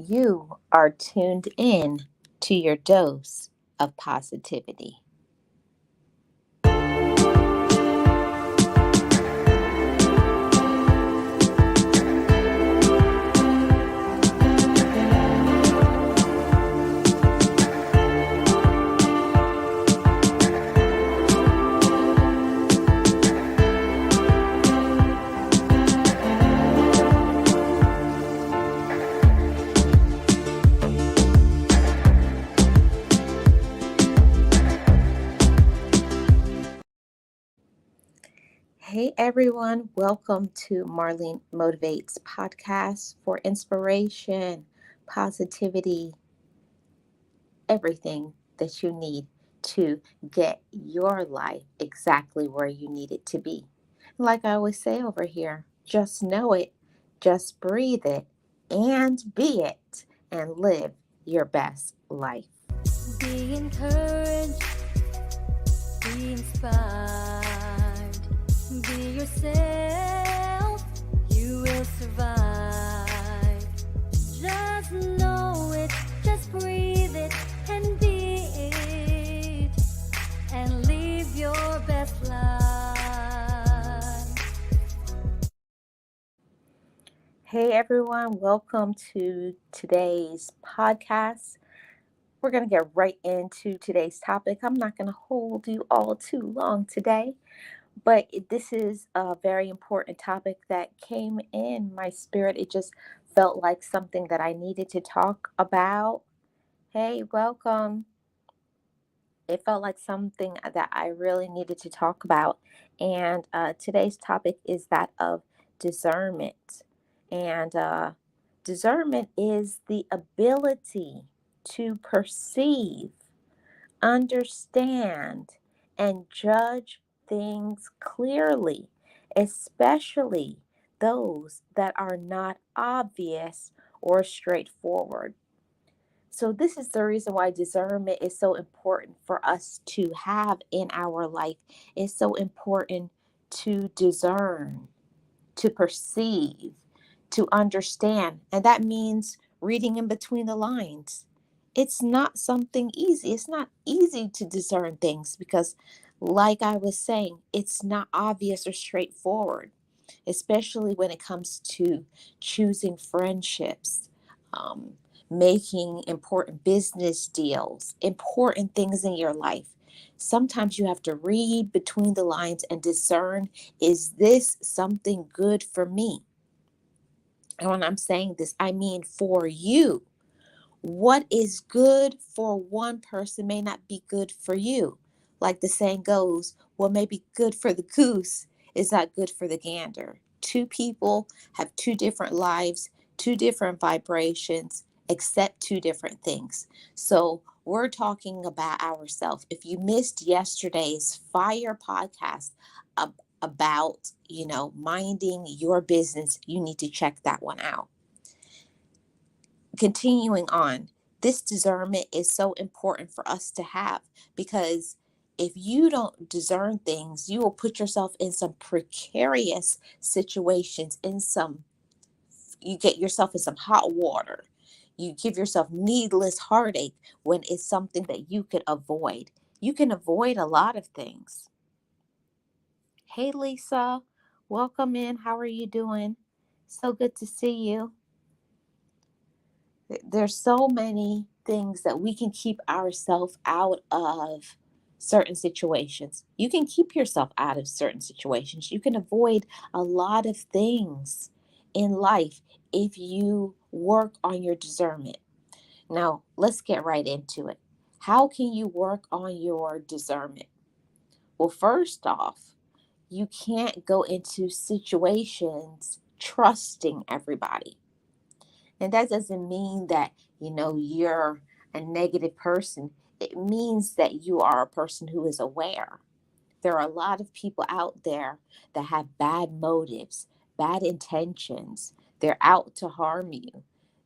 You are tuned in to your dose of positivity. Hey everyone, welcome to Marlene Motivates podcast for inspiration, positivity, everything that you need to get your life exactly where you need it to be. Like I always say over here, just know it, just breathe it, and be it, and live your best life. Be encouraged, be inspired, be yourself, you will survive. Just know it, just breathe it, and be it, and live your best life. Hey everyone, welcome to today's podcast. We're going to get right into today's topic. I'm not going to hold you all too long today, but this is a very important topic that came in my spirit. It just felt like something that I needed to talk about. Hey, welcome. It felt like something that I really needed to talk about. And today's topic is that of discernment. And discernment is the ability to perceive, understand, and judge things clearly, especially those that are not obvious or straightforward. So, this is the reason why discernment is so important for us to have in our life. It's so important to discern, to perceive, to understand. And that means reading in between the lines. It's not something easy. It's not easy to discern things because, like I was saying, it's not obvious or straightforward, especially when it comes to choosing friendships, um, making important business deals, important things in your life. Sometimes you have to read between the lines and discern, is this something good for me? And when I'm saying this, I mean for you. What is good for one person may not be good for you. Like the saying goes, what may be good for the goose is not good for the gander. Two people have two different lives, two different vibrations, accept two different things. So we're talking about ourselves. If you missed yesterday's fire podcast about, minding your business, you need to check that one out. Continuing on, this discernment is so important for us to have because if you don't discern things, you will put yourself in some precarious situations, you get yourself in some hot water. You give yourself needless heartache when it's something that you could avoid. You can avoid a lot of things. Hey, Lisa, welcome in. How are you doing? So good to see you. There's so many things that we can keep ourselves out of certain situations. You can keep yourself out of certain situations. You can avoid a lot of things in life if you work on your discernment. Now, let's get right into it. How can you work on your discernment? Well, first off, you can't go into situations trusting everybody. And that doesn't mean that, you're a negative person. It means that you are a person who is aware. There are a lot of people out there that have bad motives, bad intentions. They're out to harm you.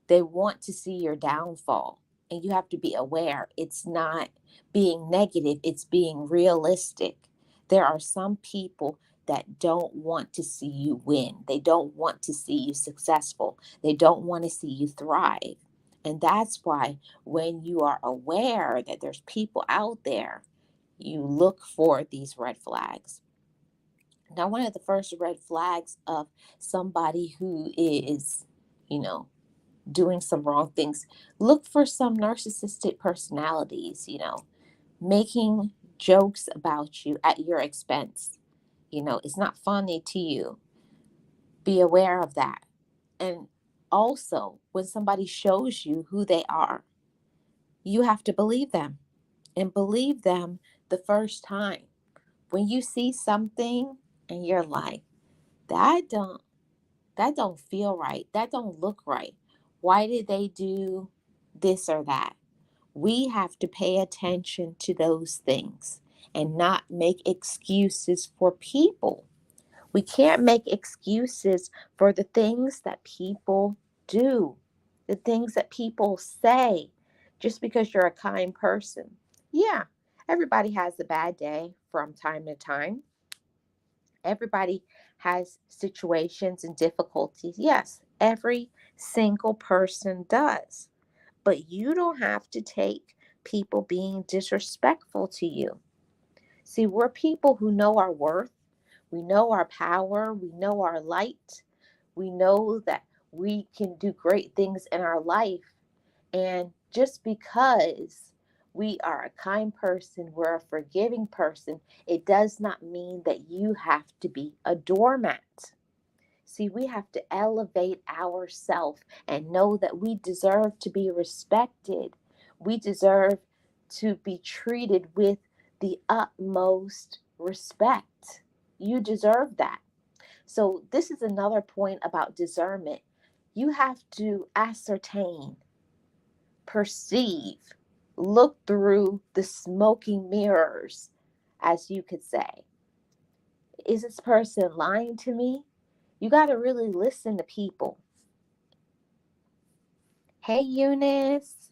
They want to see your downfall. And you have to be aware. It's not being negative, it's being realistic. There are some people that don't want to see you win. They don't want to see you successful. They don't want to see you thrive. And that's why when you are aware that there's people out there, you look for these red flags. Now, one of the first red flags of somebody who is, you know, doing some wrong things, look for some narcissistic personalities, making jokes about you at your expense. It's not funny to you. Be aware of that. And also, when somebody shows you who they are, you have to believe them and believe them the first time. When you see something and you're like, that don't that don't feel right. That don't look right. Why did they do this or that? We have to pay attention to those things and not make excuses for people. We can't make excuses for the things that people do, the things that people say, just because you're a kind person. Yeah, everybody has a bad day from time to time. Everybody has situations and difficulties. Yes, every single person does. But you don't have to take people being disrespectful to you. See, we're people who know our worth, we know our power, we know our light, we know that we can do great things in our life. And just because we are a kind person, we're a forgiving person, it does not mean that you have to be a doormat. See, we have to elevate ourselves and know that we deserve to be respected. We deserve to be treated with the utmost respect. You deserve that. So, this is another point about discernment. You have to ascertain, perceive, look through the smoking mirrors, as you could say. Is this person lying to me? You got to really listen to people. Hey, Eunice.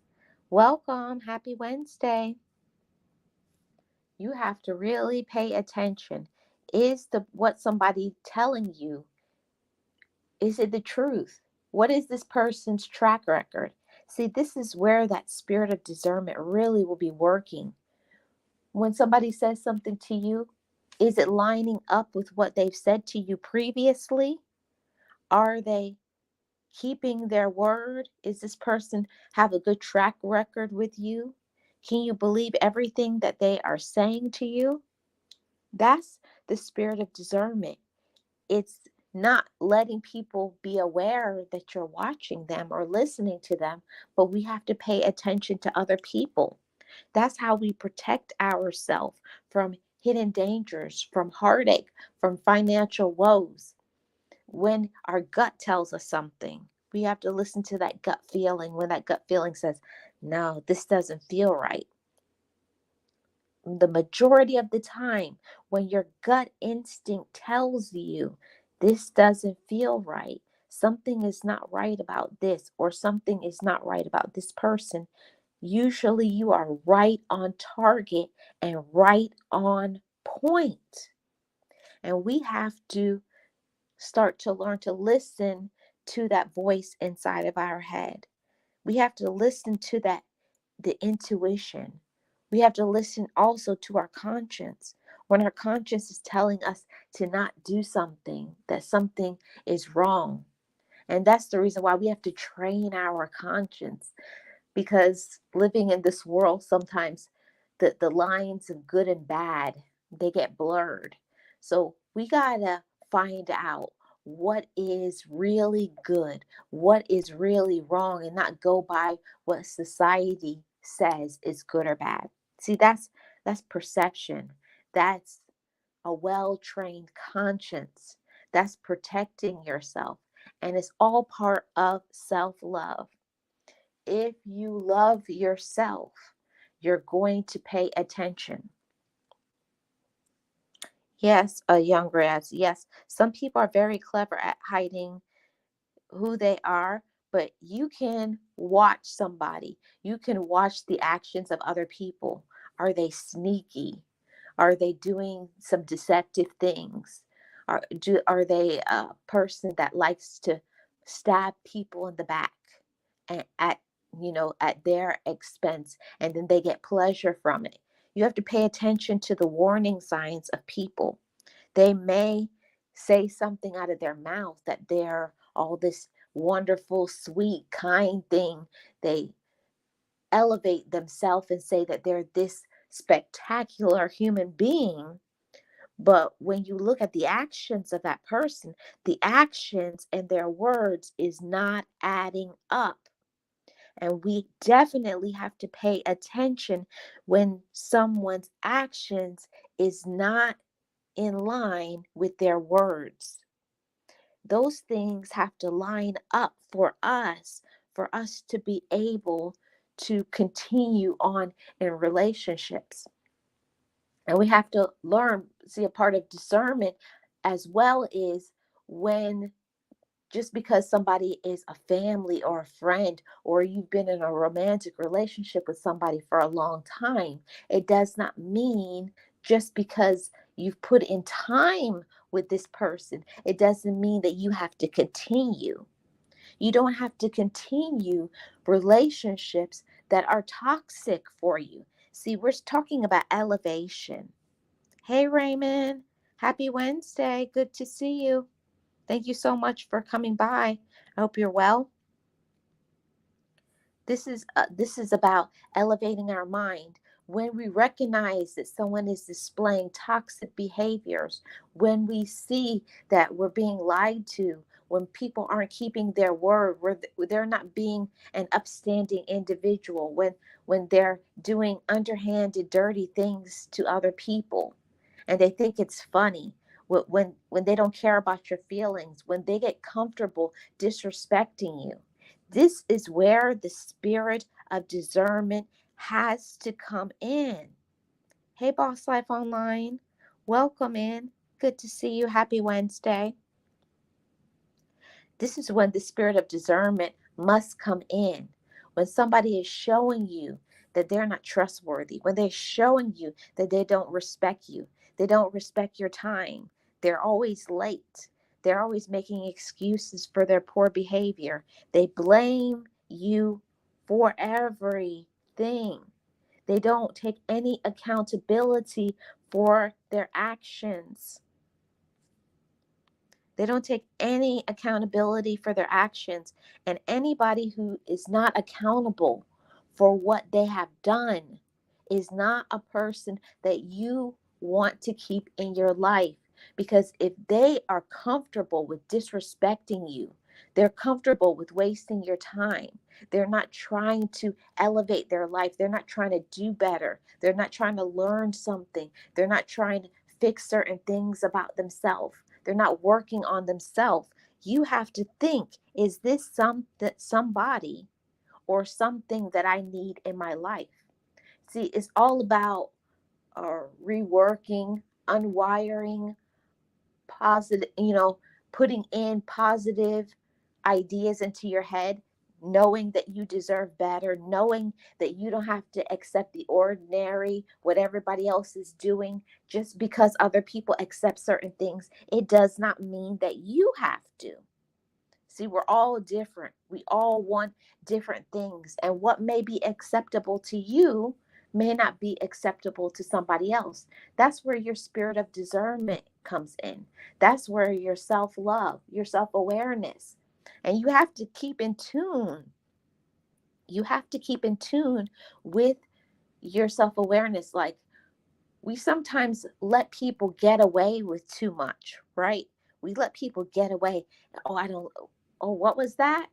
Welcome. Happy Wednesday. You have to really pay attention. Is the what somebody telling you, is it the truth? What is this person's track record? See, this is where that spirit of discernment really will be working. When somebody says something to you, is it lining up with what they've said to you previously? Are they keeping their word? Is this person have a good track record with you? Can you believe everything that they are saying to you? That's the spirit of discernment. It's not letting people be aware that you're watching them or listening to them, but we have to pay attention to other people. That's how we protect ourselves from hidden dangers, from heartache, from financial woes. When our gut tells us something, we have to listen to that gut feeling. When that gut feeling says, no, this doesn't feel right. The majority of the time, when your gut instinct tells you this doesn't feel right, something is not right about this, or something is not right about this person, usually you are right on target and right on point. And we have to start to learn to listen to that voice inside of our head. We have to listen to the intuition. We have to listen also to our conscience. When our conscience is telling us to not do something, that something is wrong. And that's the reason why we have to train our conscience, because living in this world, sometimes the lines of good and bad, they get blurred. So we gotta find out what is really good, what is really wrong, and not go by what society says is good or bad. See, that's perception. That's a well-trained conscience. That's protecting yourself, and it's all part of self-love. If you love yourself, you're going to pay attention. Yes, young grads. Yes, some people are very clever at hiding who they are, but you can watch somebody. You can watch the actions of other people. Are they sneaky? Are they doing some deceptive things? Are they a person that likes to stab people in the back and at at their expense, and then they get pleasure from it. You have to pay attention to the warning signs of people. They may say something out of their mouth that they're all this wonderful, sweet, kind thing. They elevate themselves and say that they're this spectacular human being. But when you look at the actions of that person, the actions and their words is not adding up. And we definitely have to pay attention when someone's actions is not in line with their words. Those things have to line up for us to be able to continue on in relationships. And we have to learn, see, a part of discernment as well is when, just because somebody is a family or a friend, or you've been in a romantic relationship with somebody for a long time, it does not mean, just because you've put in time with this person, it doesn't mean that you have to continue. You don't have to continue relationships that are toxic for you. See, we're talking about elevation. Hey, Raymond. Happy Wednesday. Good to see you. Thank you so much for coming by. I hope you're well. This is about elevating our mind. When we recognize that someone is displaying toxic behaviors, when we see that we're being lied to, when people aren't keeping their word, where they're not being an upstanding individual, when they're doing underhanded, dirty things to other people, and they think it's funny, when they don't care about your feelings, when they get comfortable disrespecting you, this is where the spirit of discernment has to come in. Hey, Boss Life Online, welcome in. Good to see you. Happy Wednesday. This is when the spirit of discernment must come in. When somebody is showing you that they're not trustworthy, when they're showing you that they don't respect you, they don't respect your time, they're always late, they're always making excuses for their poor behavior, they blame you for everything. They don't take any accountability for their actions. They don't take any accountability for their actions. And anybody who is not accountable for what they have done is not a person that you want to keep in your life. Because if they are comfortable with disrespecting you, they're comfortable with wasting your time. They're not trying to elevate their life. They're not trying to do better. They're not trying to learn something. They're not trying to fix certain things about themselves. They're not working on themselves. You have to think, is this somebody or something that I need in my life? See, it's all about reworking, unwiring, positive, putting in positive ideas into your head, knowing that you deserve better, knowing that you don't have to accept the ordinary, what everybody else is doing. Just because other people accept certain things, it does not mean that you have to. See, we're all different. We all want different things. And what may be acceptable to you may not be acceptable to somebody else. That's where your spirit of discernment comes in. That's where your self love, your self awareness. And you have to keep in tune. You have to keep in tune with your self awareness. Like, we sometimes let people get away with too much, right? We let people get away. Oh, I don't, oh, what was that?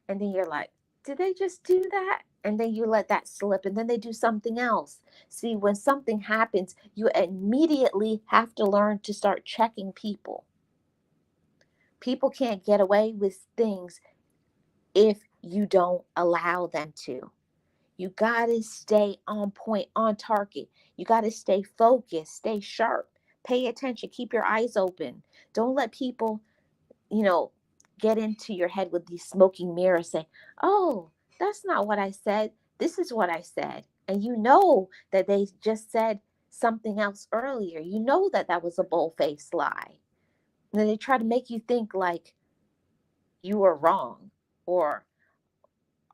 And then you're like, did they just do that? And then you let that slip, and then they do something else. See, when something happens, you immediately have to learn to start checking people. People can't get away with things if you don't allow them to. You got to stay on point, on target. You got to stay focused, stay sharp, pay attention, keep your eyes open. Don't let people, you know, get into your head with these smoking mirrors saying, oh, that's not what I said. This is what I said. And you know that they just said something else earlier. You know that that was a bold-faced lie. And then they try to make you think like you were wrong, or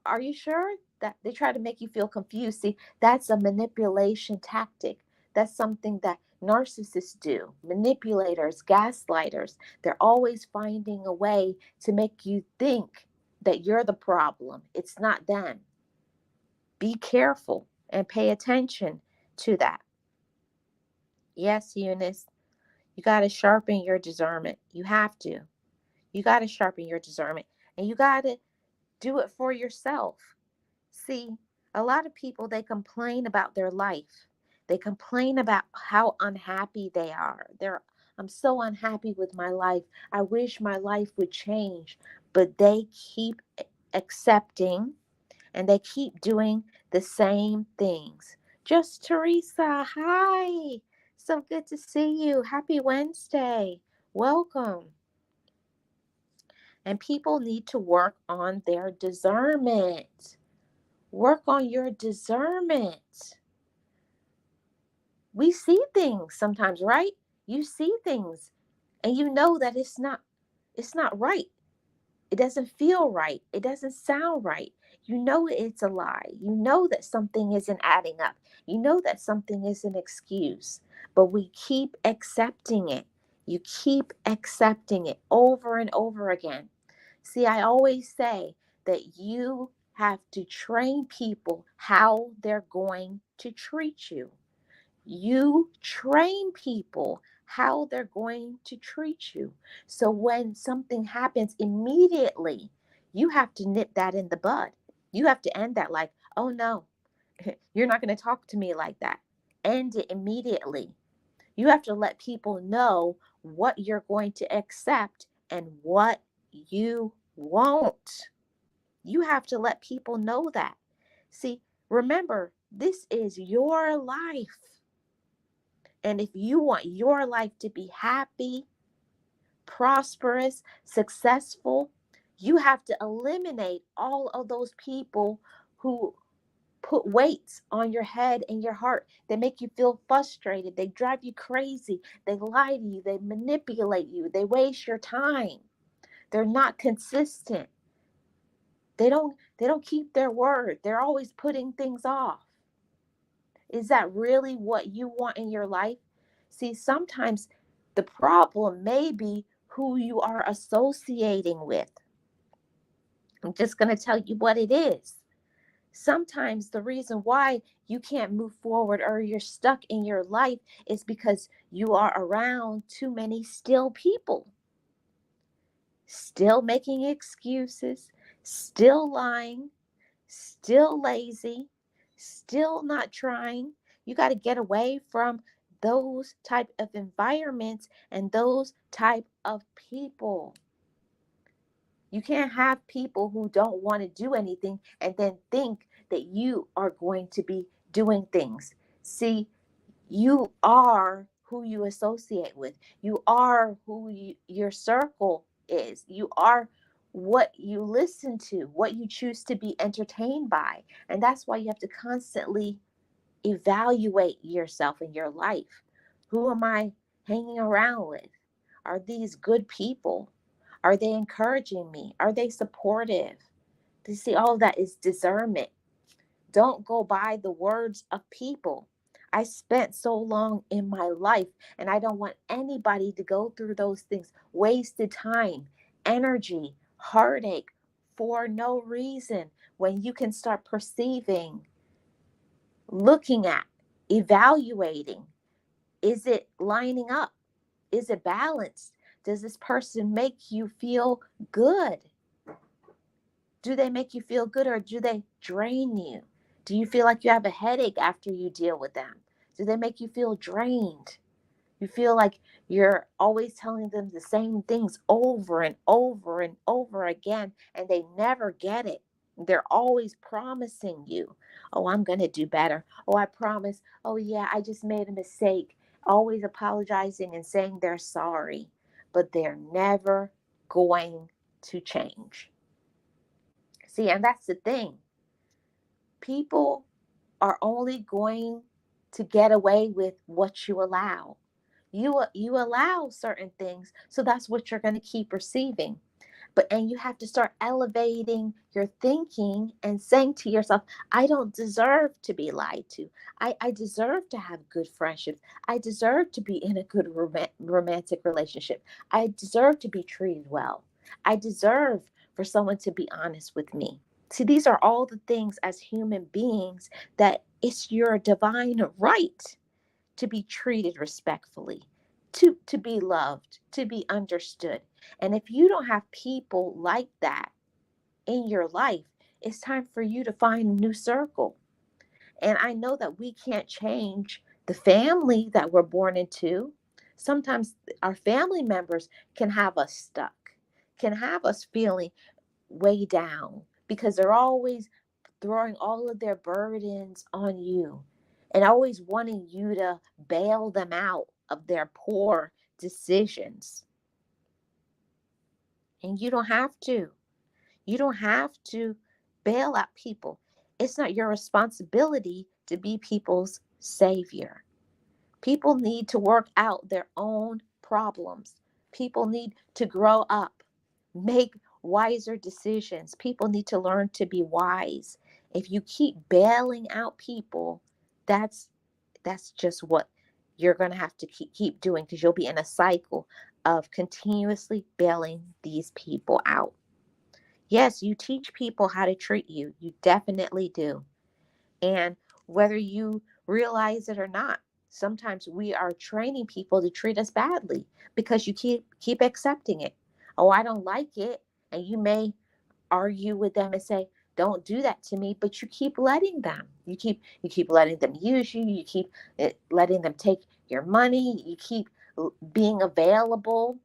Are you sure? That they try to make you feel confused. See, that's a manipulation tactic. That's something that narcissists do. Manipulators, gaslighters, they're always finding a way to make you think that you're the problem. It's not them. Be careful and pay attention to that. Yes, Eunice, you got to sharpen your discernment. You have to. You got to sharpen your discernment, and you got to do it for yourself. See, a lot of people, they complain about their life. They complain about how unhappy they are. I'm so unhappy with my life. I wish my life would change. But they keep accepting and they keep doing the same things. Just Teresa, hi. So good to see you. Happy Wednesday. Welcome. And people need to work on their discernment. Work on your discernment. We see things sometimes, right? You see things and you know that it's not right. It doesn't feel right. It doesn't sound right. You know it's a lie. You know that something isn't adding up. You know that something is an excuse. But we keep accepting it. You keep accepting it over and over again. See, I always say that you have to train people how they're going to treat you. You train people how they're going to treat you. So when something happens immediately, you have to nip that in the bud. You have to end that like, oh no, you're not going to talk to me like that. End it immediately. You have to let people know what you're going to accept and what you won't. You have to let people know that. See, remember, this is your life. And if you want your life to be happy, prosperous, successful, you have to eliminate all of those people who put weights on your head and your heart. They make you feel frustrated. They drive you crazy. They lie to you. They manipulate you. They waste your time. They're not consistent. They don't keep their word. They're always putting things off. Is that really what you want in your life? See, sometimes the problem may be who you are associating with. I'm just going to tell you what it is. Sometimes the reason why you can't move forward or you're stuck in your life is because you are around too many still people, still making excuses, still lying, still lazy, still not trying. You got to get away from those type of environments and those type of people. You can't have people who don't want to do anything and then think that you are going to be doing things. See, you are who you associate with. You are who your circle is. You are what you listen to, what you choose to be entertained by. And that's why you have to constantly evaluate yourself in your life. Who am I hanging around with? Are these good people? Are they encouraging me? Are they supportive? You see, all of that is discernment. Don't go by the words of people. I spent so long in my life, and I don't want anybody to go through those things. Wasted time, energy, heartache for no reason when you can start perceiving, looking at, evaluating. Is it lining up? Is it balanced? Does this person make you feel good? Do they make you feel good or do they drain you? Do you feel like you have a headache after you deal with them? Do they make you feel drained? You feel like you're always telling them the same things over and over and over again, and they never get it. They're always promising you, oh, I'm going to do better. Oh, I promise. Oh, yeah, I just made a mistake. Always apologizing and saying they're sorry, but they're never going to change. See, and that's the thing. People are only going to get away with what you allow. You allow certain things, so that's what you're going to keep receiving. And you have to start elevating your thinking and saying to yourself, I don't deserve to be lied to. I deserve to have good friendships. I deserve to be in a good romantic relationship. I deserve to be treated well. I deserve for someone to be honest with me. See, these are all the things as human beings that it's your divine right to be treated respectfully, to be loved, to be understood. And if you don't have people like that in your life, it's time for you to find a new circle. And I know that we can't change the family that we're born into. Sometimes our family members can have us stuck, can have us feeling way down because they're always throwing all of their burdens on you and always wanting you to bail them out of their poor decisions. And you don't have to. You don't have to bail out people. It's not your responsibility to be people's savior. People need to work out their own problems. People need to grow up, make wiser decisions. People need to learn to be wise. If you keep bailing out people, that's that's just what you're going to have to keep doing because you'll be in a cycle of continuously bailing these people out. Yes, you teach people how to treat you. You definitely do. And whether you realize it or not, sometimes we are training people to treat us badly because you keep accepting it. Oh, I don't like it. And you may argue with them and say, don't do that to me, but you keep letting them. You keep letting them use you. You keep letting them take your money. You keep being available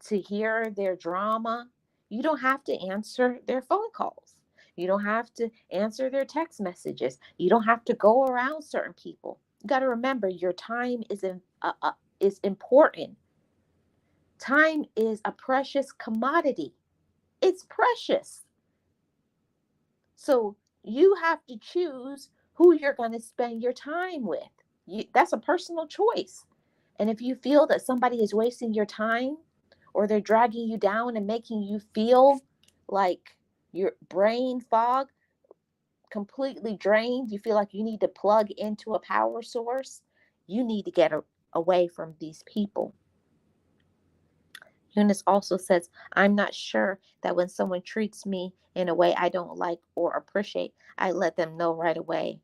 to hear their drama. You don't have to answer their phone calls. You don't have to answer their text messages. You don't have to go around certain people. You got to remember your time is important. Time is a precious commodity. It's precious. So you have to choose who you're going to spend your time with. That's a personal choice. And if you feel that somebody is wasting your time or they're dragging you down and making you feel like your brain fog, completely drained, you feel like you need to plug into a power source, you need to get away from these people. Eunice also says, I'm not sure that when someone treats me in a way I don't like or appreciate, I let them know right away.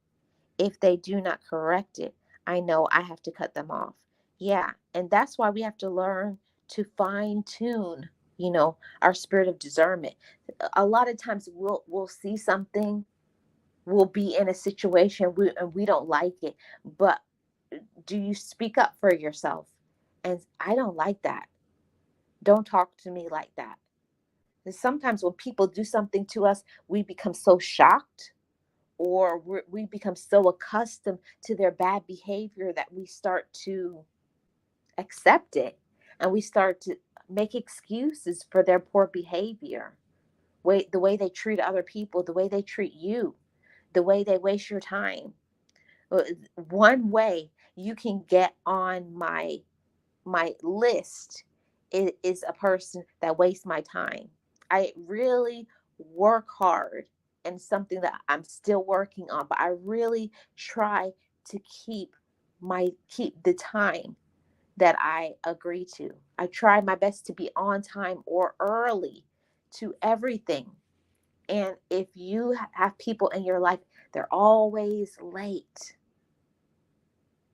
If they do not correct it, I know I have to cut them off. Yeah, and that's why we have to learn to fine tune, our spirit of discernment. A lot of times we'll see something, we'll be in a situation and we don't like it, but do you speak up for yourself? And I don't like that. Don't talk to me like that. And sometimes when people do something to us, we become so shocked or we become so accustomed to their bad behavior that we start to accept it and we start to make excuses for their poor behavior. The way they treat other people, the way they treat you, the way they waste your time. One way you can get on my list is a person that wastes my time. I really work hard and something that I'm still working on, but I really try to keep the time that I agree to. I try my best to be on time or early to everything. And if you have people in your life, they're always late.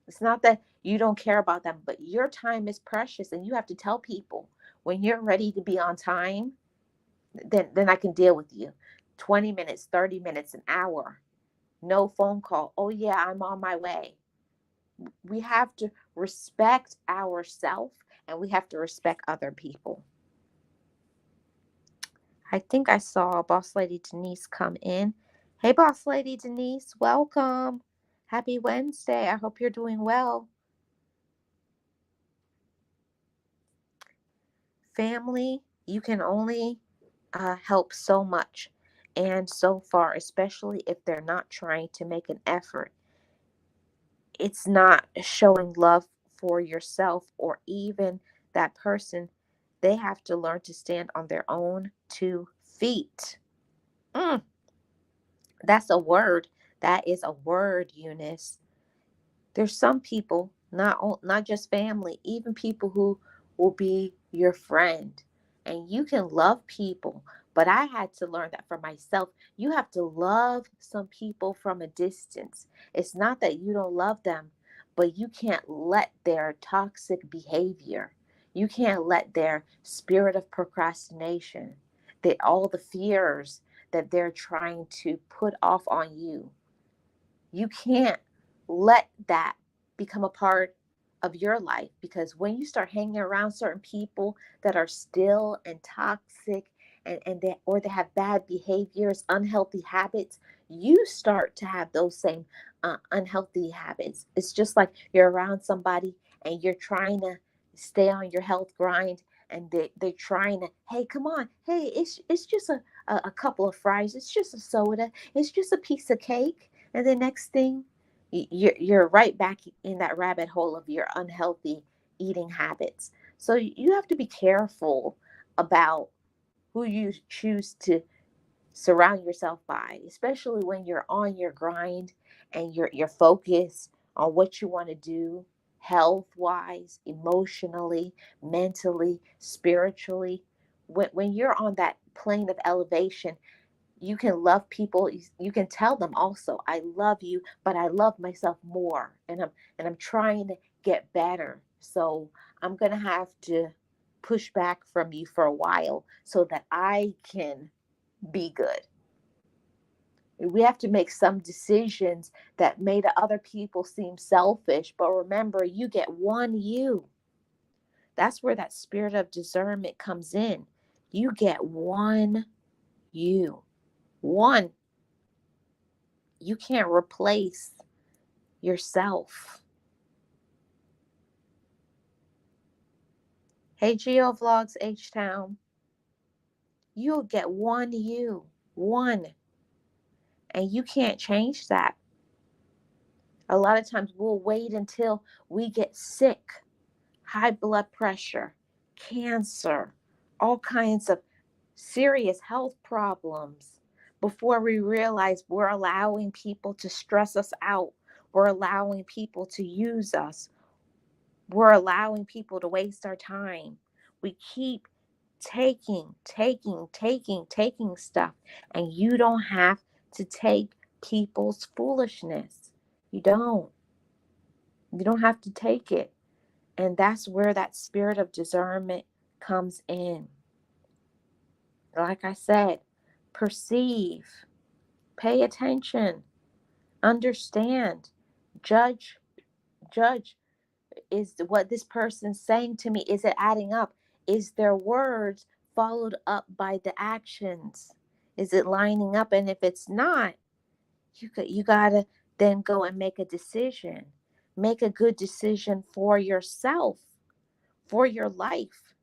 It's not that you don't care about them, but your time is precious and you have to tell people when you're ready to be on time, then I can deal with you. 20 minutes, 30 minutes, an hour. No phone call. Oh yeah, I'm on my way. We have to respect ourselves and we have to respect other people. I think I saw Boss Lady Denise come in. Hey, Boss Lady Denise, welcome. Happy Wednesday. I hope you're doing well. Family, you can only help so much and so far, especially if they're not trying to make an effort. It's not showing love for yourself or even that person They have to learn to stand on their own 2 feet. Mm, that's a word. That is a word, Eunice. There's some people, not just family, even people who will be your friend. And you can love people, but I had to learn that for myself. You have to love some people from a distance. It's not that you don't love them, but you can't let their toxic behavior, you can't let their spirit of procrastination, that all the fears that they're trying to put off on you, you can't let that become a part of your life, because when you start hanging around certain people that are still and toxic, and they, or they have bad behaviors, unhealthy habits, you start to have those same unhealthy habits. It's just like you're around somebody and you're trying to stay on your health grind, and they're trying to, hey, come on, hey, it's just a couple of fries, it's just a soda, it's just a piece of cake. And the next thing, you're right back in that rabbit hole of your unhealthy eating habits. So you have to be careful about who you choose to surround yourself by, especially when you're on your grind and you're focused on what you want to do, health wise, emotionally, mentally, spiritually. When you're on that plane of elevation, you can love people. You can tell them also, I love you, but I love myself more, and I'm trying to get better. So I'm going to have to push back from you for a while so that I can be good. We have to make some decisions that made other people seem selfish, but remember, you get one you. That's where that spirit of discernment comes in. You get one you. One. You can't replace yourself. Hey, GeoVlogs H Town, you'll get one you, one, and you can't change that. A lot of times we'll wait until we get sick, high blood pressure, cancer, all kinds of serious health problems before we realize we're allowing people to stress us out. We're allowing people to use us. We're allowing people to waste our time. We keep taking stuff, and you don't have to take people's foolishness. You don't. You don't have to take it. And that's where that spirit of discernment comes in. Like I said, perceive, pay attention, understand, judge, judge. Is what this person's saying to me, is it adding up? Is their words followed up by the actions? Is it lining up? And if it's not, you gotta then go and make a decision. Make a good decision for yourself, for your life.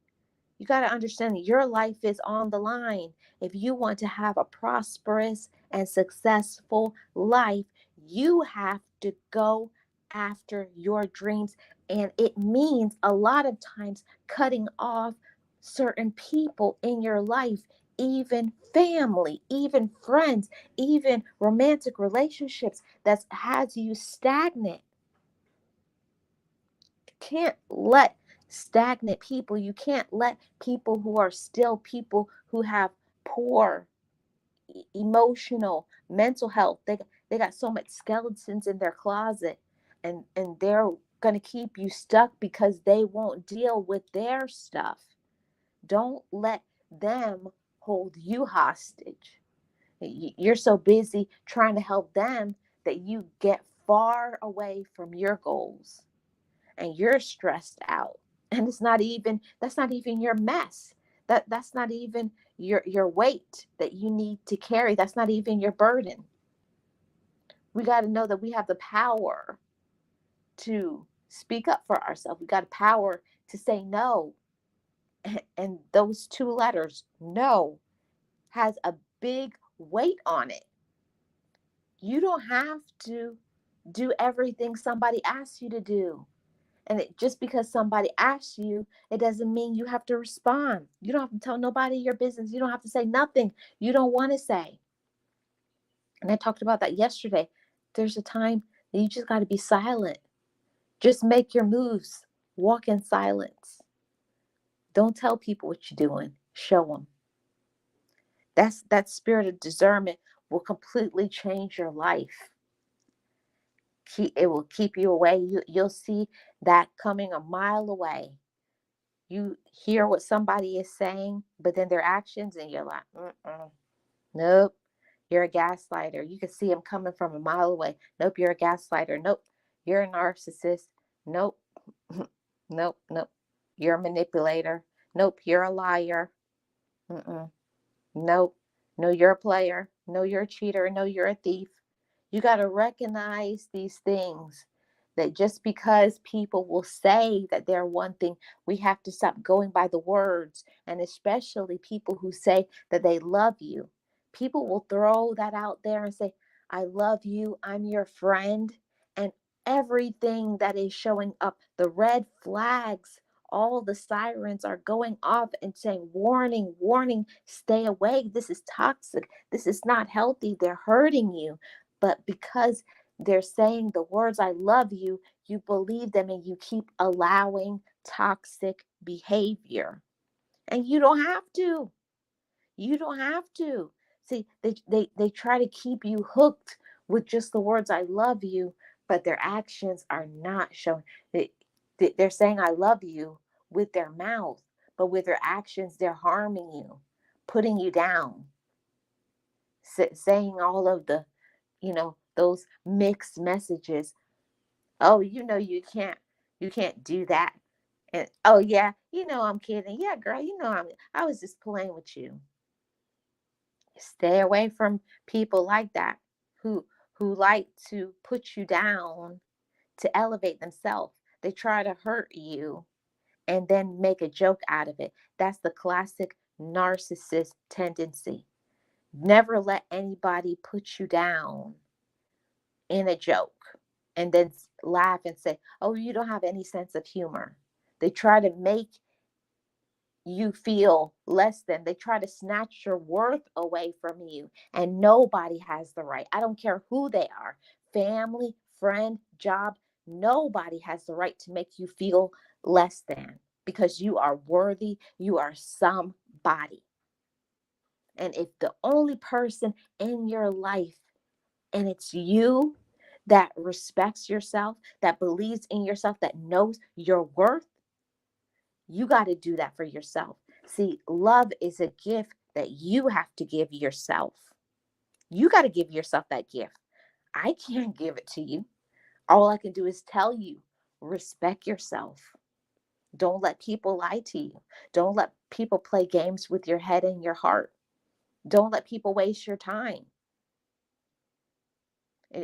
You got to understand that your life is on the line. If you want to have a prosperous and successful life, you have to go after your dreams. And it means a lot of times cutting off certain people in your life, even family, even friends, even romantic relationships that has you stagnant. Can't let stagnant people, you can't let people who are still people who have poor emotional, mental health, they got so much skeletons in their closet, and they're going to keep you stuck because they won't deal with their stuff. Don't let them hold you hostage. You're so busy trying to help them that you get far away from your goals, and you're stressed out, and that's not even your mess. That's not even your weight that you need to carry. That's not even your burden. We got to know that we have the power to speak up for ourselves. We got the power to say no. And those 2 letters, no, has a big weight on it. You don't have to do everything somebody asks you to do. And just because somebody asks you, it doesn't mean you have to respond. You don't have to tell nobody your business. You don't have to say nothing you don't want to say. And I talked about that yesterday. There's a time that you just got to be silent. Just make your moves. Walk in silence. Don't tell people what you're doing. Show them. That spirit of discernment will completely change your life. It will keep you away. You'll see that coming a mile away. You hear what somebody is saying, but then their actions, and you're like, nope, you're a gaslighter. You can see them coming from a mile away. Nope, you're a gaslighter. Nope, you're a narcissist. Nope, nope, nope, you're a manipulator. Nope, you're a liar. Mm-mm. Nope, no, you're a player. No, you're a cheater. No, you're a thief. You got to recognize these things, that just because people will say that they're one thing, we have to stop going by the words. And especially people who say that they love you. People will throw that out there and say, I love you, I'm your friend. And everything that is showing up, the red flags, all the sirens are going off and saying, warning, warning, stay away. This is toxic. This is not healthy. They're hurting you. But because they're saying the words, I love you, you believe them and you keep allowing toxic behavior. And you don't have to. You don't have to. See, they try to keep you hooked with just the words, I love you, but their actions are not showing. They're saying, I love you with their mouth, but with their actions, they're harming you, putting you down, saying all of the, those mixed messages. Oh, you can't do that. And oh yeah, I'm kidding. Yeah, girl, I was just playing with you. Stay away from people like that, who like to put you down to elevate themselves. They try to hurt you and then make a joke out of it. That's the classic narcissist tendency. Never let anybody put you down in a joke and then laugh and say, oh, you don't have any sense of humor. They try to make you feel less than. They try to snatch your worth away from you. And nobody has the right. I don't care who they are, family, friend, job. Nobody has the right to make you feel less than, because you are worthy. You are somebody. And if the only person in your life, and it's you, that respects yourself, that believes in yourself, that knows your worth, you got to do that for yourself. See, love is a gift that you have to give yourself. You got to give yourself that gift. I can't give it to you. All I can do is tell you, respect yourself. Don't let people lie to you. Don't let people play games with your head and your heart. Don't let people waste your time.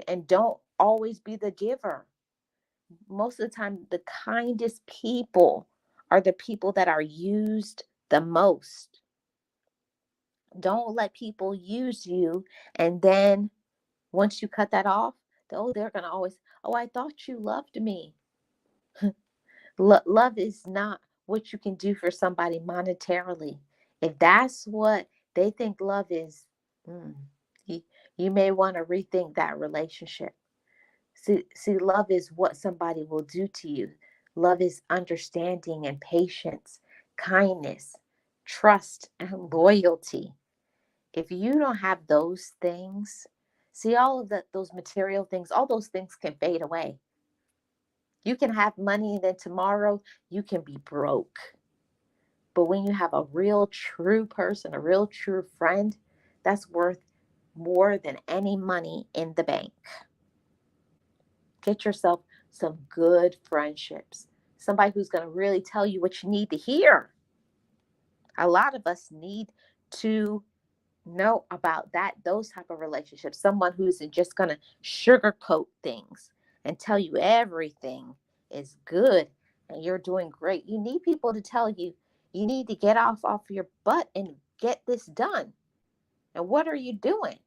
And don't always be the giver. Most of the time, the kindest people are the people that are used the most. Don't let people use you. And then once you cut that off, they're going to always, oh, I thought you loved me. Love is not what you can do for somebody monetarily. If that's what they think love is, mm, you, you may want to rethink that relationship. See, love is what somebody will do to you. Love is understanding and patience, kindness, trust, and loyalty. If you don't have those things, see, all of those material things, all those things can fade away. You can have money and then tomorrow you can be broke. But when you have a real true person, a real true friend, that's worth more than any money in the bank. Get yourself some good friendships. Somebody who's going to really tell you what you need to hear. A lot of us need to know about those type of relationships. Someone who isn't just going to sugarcoat things and tell you everything is good and you're doing great. You need people to tell you, you need to get off your butt and get this done. And what are you doing?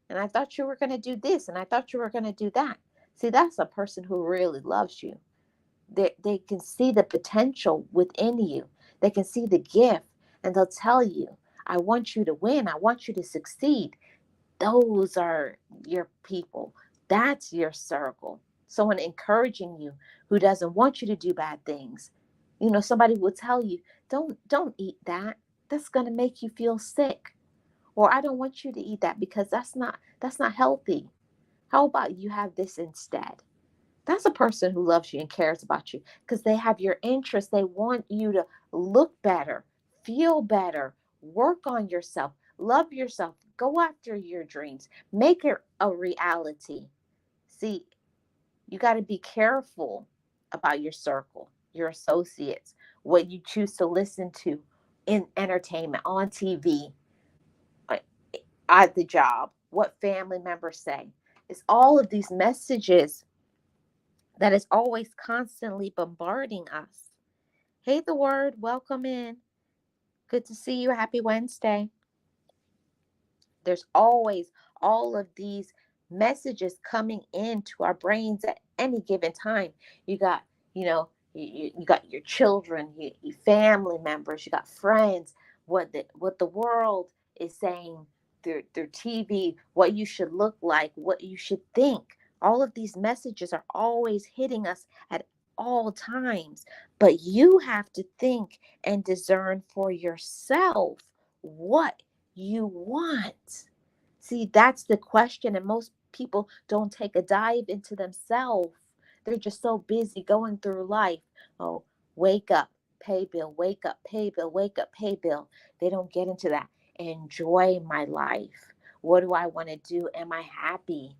And I thought you were going to do this, and I thought you were going to do that. See, that's a person who really loves you. They can see the potential within you. They can see the gift, and they'll tell you, I want you to win. I want you to succeed. Those are your people. That's your circle. Someone encouraging you who doesn't want you to do bad things. Somebody will tell you, don't eat that. That's going to make you feel sick. Or I don't want you to eat that because that's not healthy. How about you have this instead? That's a person who loves you and cares about you because they have your interest. They want you to look better, feel better, work on yourself, love yourself, go after your dreams, make it a reality. See, you got to be careful about your circle, your associates, what you choose to listen to in entertainment, on TV, uh, at the job, what family members say. It's all of these messages that is always constantly bombarding us. Hey, the word, welcome in. Good to see you. Happy Wednesday. There's always all of these messages coming into our brains at any given time. You got, you got your children, your family members, you got friends, what the world is saying through TV, what you should look like, what you should think. All of these messages are always hitting us at all times. But you have to think and discern for yourself what you want. See, that's the question, and most people don't take a dive into themselves. They're just so busy going through life. Oh, wake up, pay bill, wake up, pay bill, wake up, pay bill. They don't get into that. Enjoy my life. What do I want to do? Am I happy?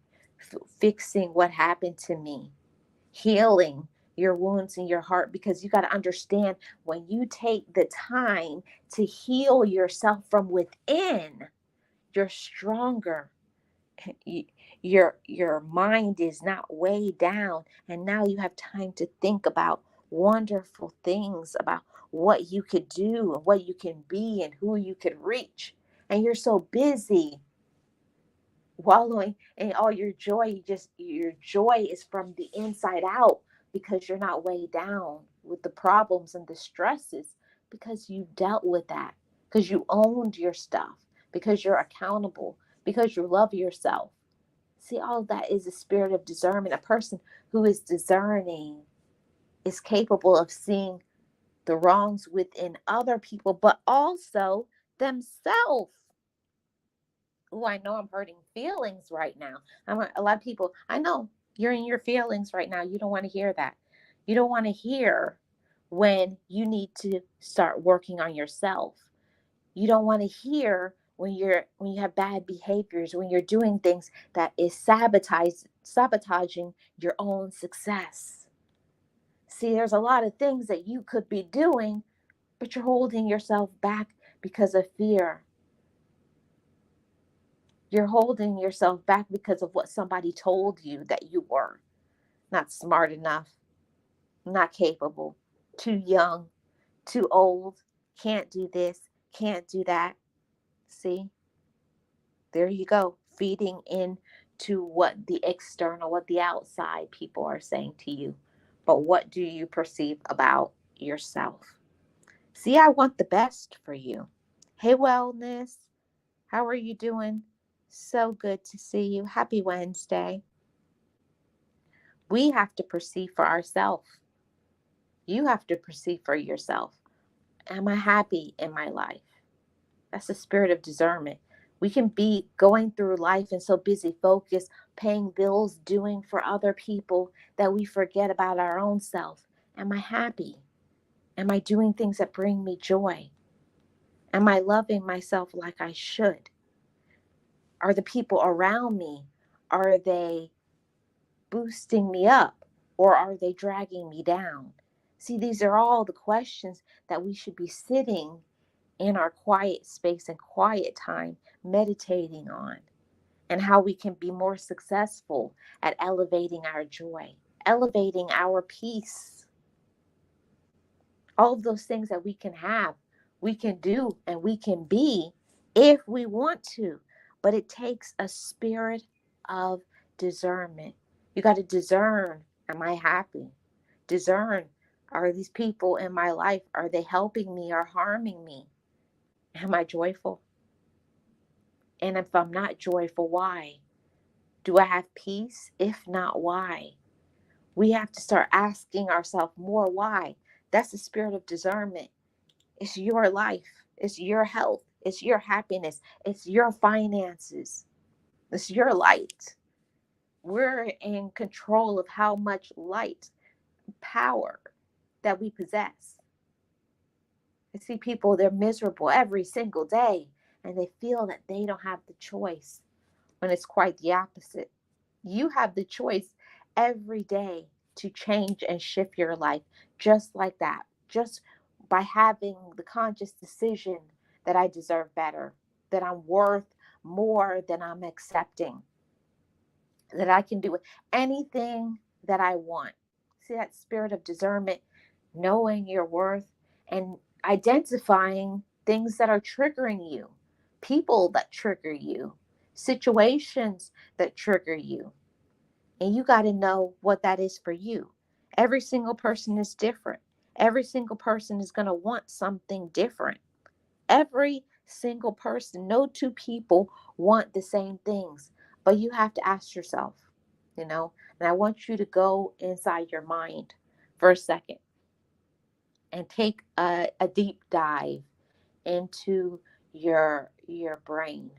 Fixing what happened to me, healing your wounds in your heart, because you got to understand, when you take the time to heal yourself from within, you're stronger. Your mind is not weighed down, and now you have time to think about wonderful things, about what you could do and what you can be and who you could reach. And you're so busy wallowing in all your joy. Your joy is from the inside out, because you're not weighed down with the problems and the stresses, because you dealt with that, because you owned your stuff, because you're accountable, because you love yourself. See, all of that is a spirit of discernment. A person who is discerning is capable of seeing the wrongs within other people, but also themselves. Oh, I know I'm hurting feelings right now. A lot of people, I know you're in your feelings right now. You don't want to hear that. You don't want to hear when you need to start working on yourself. You don't want to hear when you have bad behaviors, when you're doing things that is sabotaging your own success. See, there's a lot of things that you could be doing, but you're holding yourself back because of fear. You're holding yourself back because of what somebody told you that you were not smart enough, not capable, too young, too old, can't do this, can't do that. See, there you go, feeding into what the external, what the outside people are saying to you. But what do you perceive about yourself? See, I want the best for you. Hey, wellness, how are you doing? So good to see you. Happy Wednesday. We have to perceive for ourselves. You have to perceive for yourself. Am I happy in my life? That's the spirit of discernment. We can be going through life and so busy, focused, paying bills, doing for other people, that we forget about our own self. Am I happy? Am I doing things that bring me joy? Am I loving myself like I should? Are the people around me, are they boosting me up, or are they dragging me down? See, these are all the questions that we should be sitting in our quiet space and quiet time meditating on, and how we can be more successful at elevating our joy, elevating our peace. All of those things that we can have, we can do, and we can be if we want to. But it takes a spirit of discernment. You got to discern, am I happy? discern, are these people in my life, are they helping me or harming me? Am I joyful? And if I'm not joyful, why? Do I have peace? If not, why? We have to start asking ourselves more why. That's the spirit of discernment. It's your life, it's your health, it's your happiness, it's your finances, it's your light. We're in control of how much light, power that we possess. I see people, they're miserable every single day and they feel that they don't have the choice when it's quite the opposite. You have the choice every day to change and shift your life just like that. Just by having the conscious decision that I deserve better, that I'm worth more than I'm accepting, that I can do anything that I want. See that spirit of discernment, knowing your worth and identifying things that are triggering you, people that trigger you, situations that trigger you. And you got to know what that is for you. Every single person is different. Every single person is going to want something different. Every single person, no two people want the same things, but you have to ask yourself, you know, and I want you to go inside your mind for a second and take a deep dive into your brain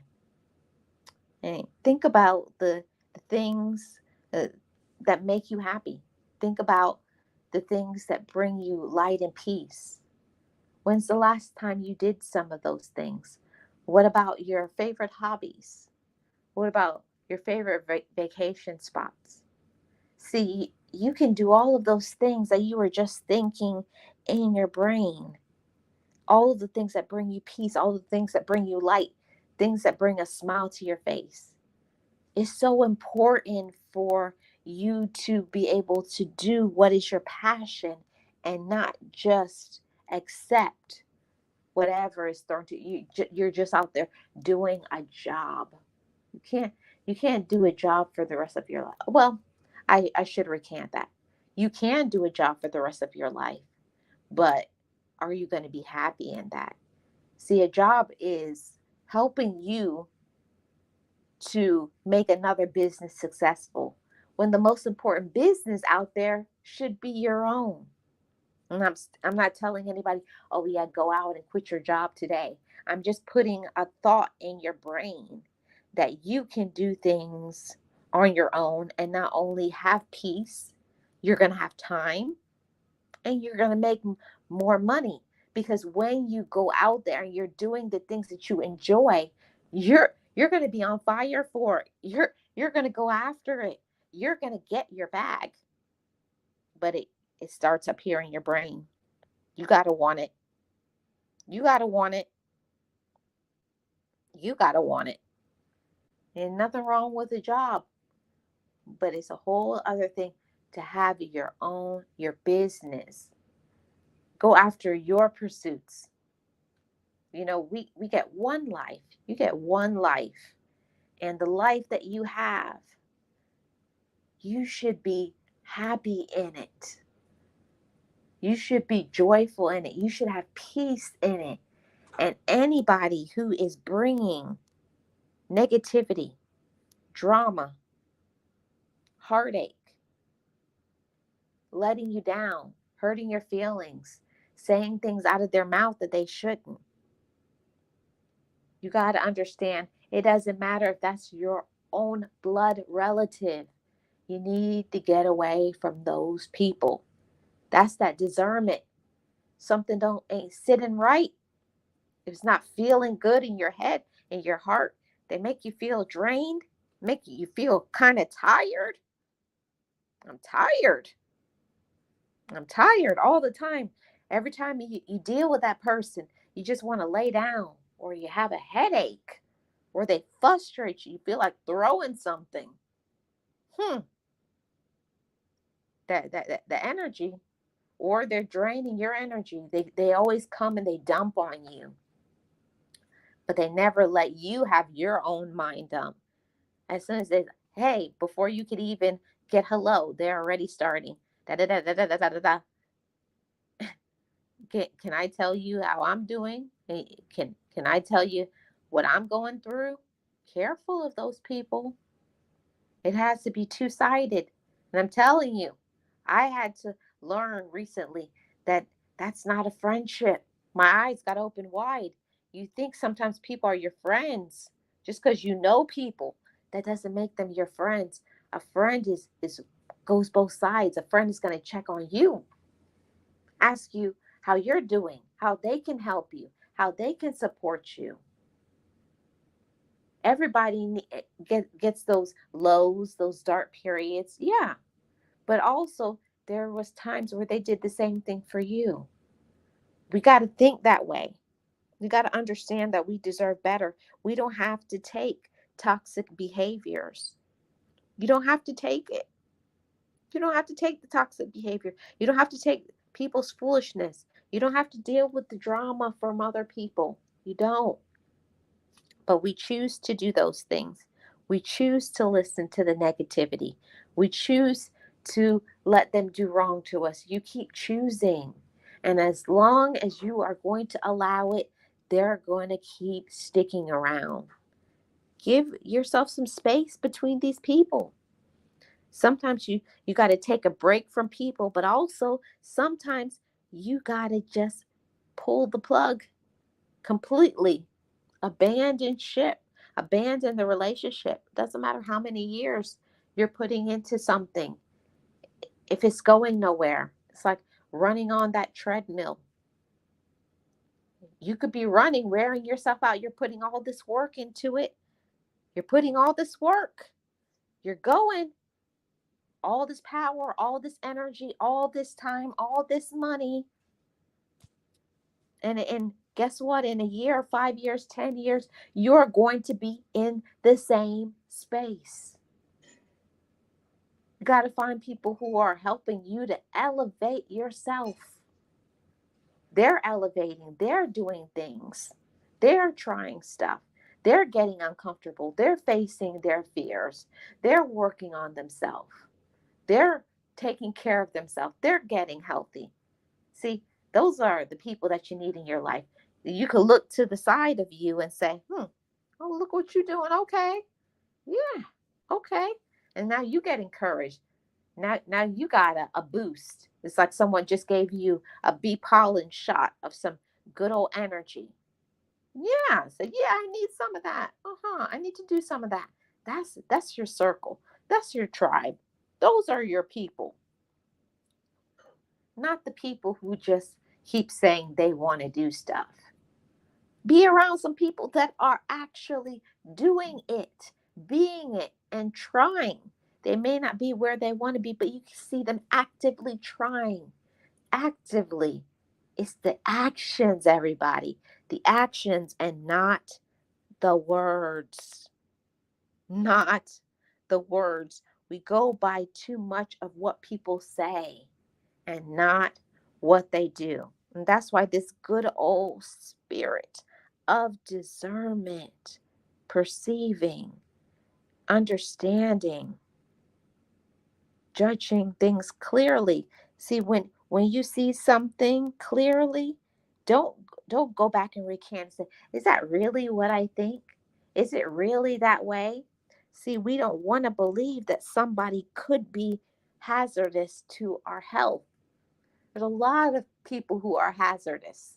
and think about the things uh, that make you happy. Think about the things that bring you light and peace. When's the last time you did some of those things? What about your favorite hobbies? What about your favorite vacation spots? See, you can do all of those things that you were just thinking in your brain. All of the things that bring you peace, all the things that bring you light, things that bring a smile to your face. It's so important for you to be able to do what is your passion and not just accept whatever is thrown to you. You're just out there doing a job. You can't you can't do a job for the rest of your life. Well, I should recant that. You can do a job for the rest of your life, but are you going to be happy in that? See, a job is helping you to make another business successful when the most important business out there should be your own. And I'm not telling anybody, oh, yeah, go out and quit your job today. I'm just putting a thought in your brain that you can do things on your own and not only have peace, you're going to have time and you're going to make more money. Because when you go out there and you're doing the things that you enjoy, you're going to be on fire for it. You're going to go after it. You're going to get your bag. But it starts up here in your brain. You got to want it. You got to want it. You got to want it. Ain't nothing wrong with a job, but it's a whole other thing to have your own, your business. Go after your pursuits. You know, we get one life. You get one life. And the life that you have, you should be happy in it. You should be joyful in it. You should have peace in it. And anybody who is bringing negativity, drama, heartache, letting you down, hurting your feelings, saying things out of their mouth that they shouldn't. You got to understand it doesn't matter if that's your own blood relative. You need to get away from those people. That's that discernment. Something don't ain't sitting right. If it's not feeling good in your head, in your heart, they make you feel drained, make you feel kind of tired. I'm tired. I'm tired all the time. Every time you deal with that person, you just want to lay down or you have a headache or they frustrate you. You feel like throwing something. Hmm. The energy or they're draining your energy. They always come and they dump on you, but they never let you have your own mind dump. As soon as they, hey, before you could even get hello, they're already starting. Da da da da da da da da. Can I tell you how I'm doing? Can I tell you what I'm going through? Careful of those people. It has to be two-sided. And I'm telling you, I had to learn recently that that's not a friendship. My eyes got open wide. You think sometimes people are your friends just because you know people. That doesn't make them your friends. A friend is goes both sides. A friend is going to check on you, ask you how you're doing, how they can help you, how they can support you. Everybody gets those lows, those dark periods. Yeah, but also there was times where they did the same thing for you. We got to think that way. We got to understand that we deserve better. We don't have to take toxic behaviors. You don't have to take it. You don't have to take the toxic behavior. You don't have to take people's foolishness. You don't have to deal with the drama from other people. You don't. But we choose to do those things. We choose to listen to the negativity. We choose to let them do wrong to us. You keep choosing. And as long as you are going to allow it, they're going to keep sticking around. Give yourself some space between these people. Sometimes you got to take a break from people, but also sometimes you got to just pull the plug completely. Abandon ship, abandon the relationship. Doesn't matter how many years you're putting into something. If it's going nowhere, it's like running on that treadmill. You could be running, wearing yourself out. You're putting all this work into it. You're putting all this work. You're going, all this power, all this energy, all this time, all this money. And guess what? In a year, 5 years, 10 years, you're going to be in the same space. You got to find people who are helping you to elevate yourself. They're elevating, they're doing things, they're trying stuff, they're getting uncomfortable, they're facing their fears, they're working on themselves, they're taking care of themselves, they're getting healthy. See, those are the people that you need in your life. You could look to the side of you and say, oh, look what you're doing. Okay. Yeah. Okay. And now you get encouraged. Now you got a boost. It's like someone just gave you a bee pollen shot of some good old energy. Yeah. So yeah, I need some of that. I need to do some of that. That's your circle. That's your tribe. Those are your people, not the people who just keep saying they want to do stuff. Be around some people that are actually doing it, being it, and trying. They may not be where they want to be, but you can see them actively trying. Actively. It's the actions, everybody. The actions and not the words. Not the words. We go by too much of what people say and not what they do. And that's why this good old spirit of discernment, perceiving, understanding, judging things clearly. See, when you see something clearly, don't don't go back and recant and say, is that really what I think? Is it really that way? See, we don't want to believe that somebody could be hazardous to our health. There's a lot of people who are hazardous,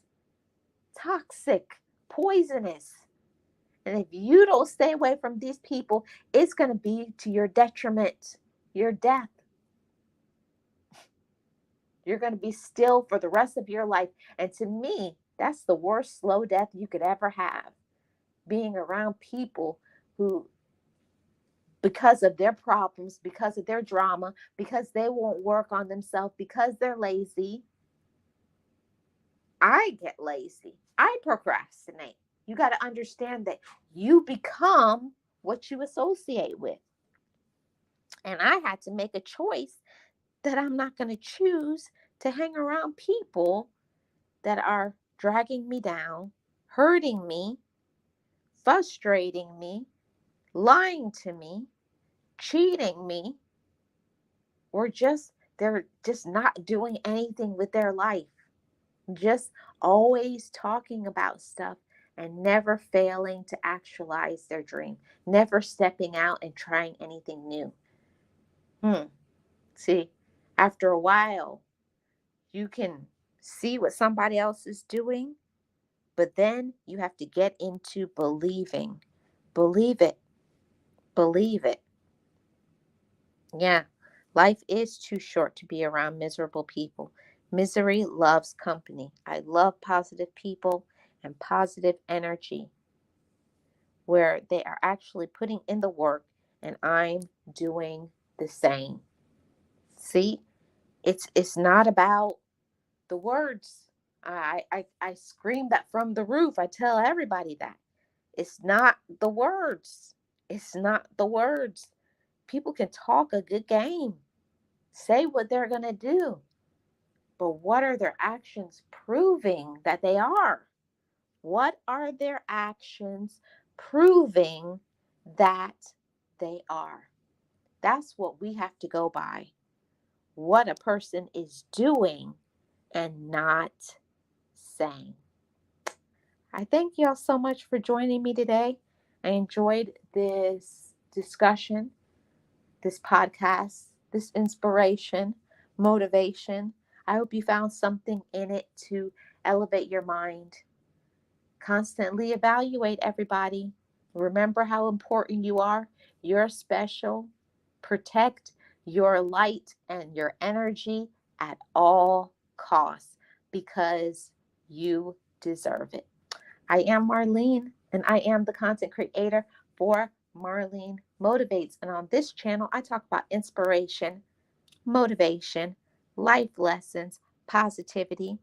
toxic, poisonous. And if you don't stay away from these people, it's going to be to your detriment, your death. You're going to be still for the rest of your life. And to me, that's the worst slow death you could ever have. Being around people who, because of their problems, because of their drama, because they won't work on themselves, because they're lazy. I get lazy. I procrastinate. You got to understand that you become what you associate with. And I had to make a choice that I'm not going to choose to hang around people that are dragging me down, hurting me, frustrating me, lying to me, cheating me, or just They're just not doing anything with their life, just always talking about stuff and never failing to actualize their dream, never stepping out and trying anything new. See, after a while, you can see what somebody else is doing, but then you have to get into believing. Believe it. Believe it. Yeah, life is too short to be around miserable people. Misery loves company. I love positive people and positive energy where they are actually putting in the work, and I'm doing the same. See, it's not about the words. I scream that from the roof. I tell everybody that. It's not the words. It's not the words. People can talk a good game, say what they're going to do, but what are their actions proving that they are? What are their actions proving that they are? That's what we have to go by. What a person is doing and not saying. I thank y'all so much for joining me today. I enjoyed this discussion, this podcast, this inspiration, motivation. I hope you found something in it to elevate your mind. Constantly evaluate everybody. Remember how important you are. You're special. Protect your light and your energy at all costs because you deserve it. I am Marlene, and I am the content creator for Marlene Motivates. And on this channel, I talk about inspiration, motivation, life lessons, positivity.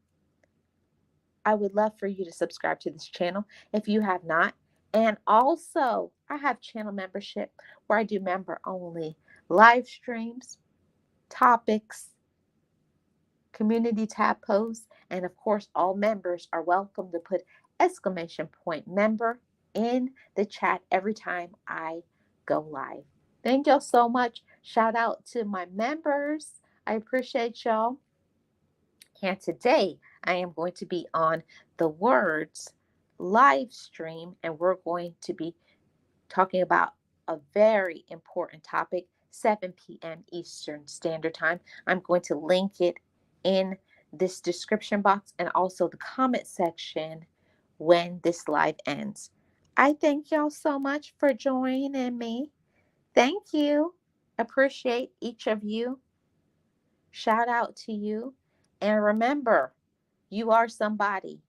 I would love for you to subscribe to this channel if you have not. And also, I have channel membership where I do member only live streams, topics, community tab posts, and of course, all members are welcome to put exclamation point member in the chat every time I go live. Thank y'all so much. Shout out to my members. I appreciate y'all. And today I am going to be on the Words live stream, and we're going to be talking about a very important topic, 7 p.m. Eastern Standard Time. I'm going to link it in this description box and also the comment section when this live ends. I thank y'all so much for joining me. Thank you. Appreciate each of you. Shout out to you. And remember, you are somebody.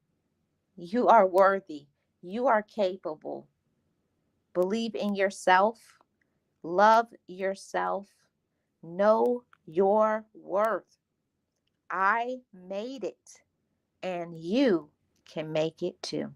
You are worthy. You are capable. Believe in yourself. Love yourself. Know your worth. I made it, and you can make it too.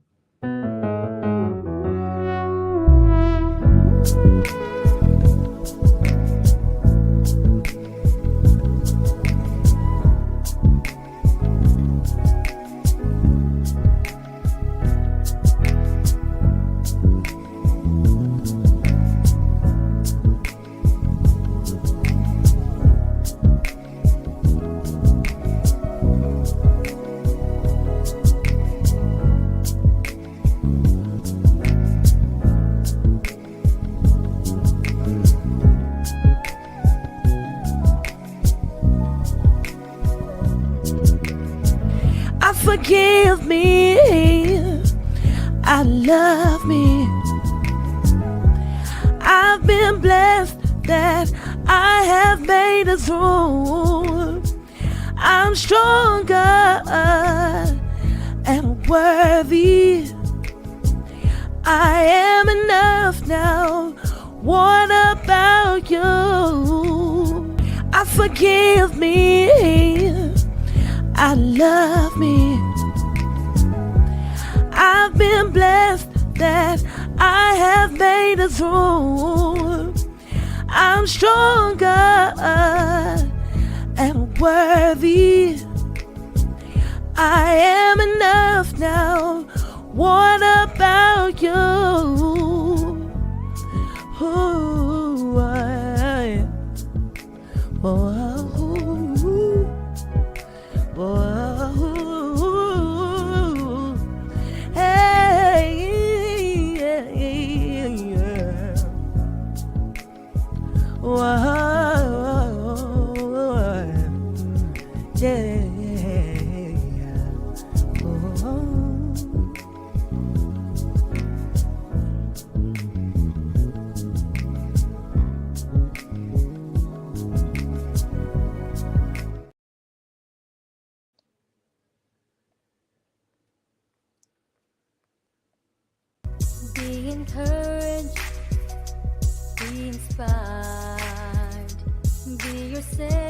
Forgive me, I love me. I've been blessed that I have made it through. I'm stronger and worthy. I am enough now. What about you? I forgive me, I love me. I've been blessed that I have made it through. I'm stronger and worthy. I am enough now. What about you? Ooh, ooh. Be encouraged, be inspired, be yourself.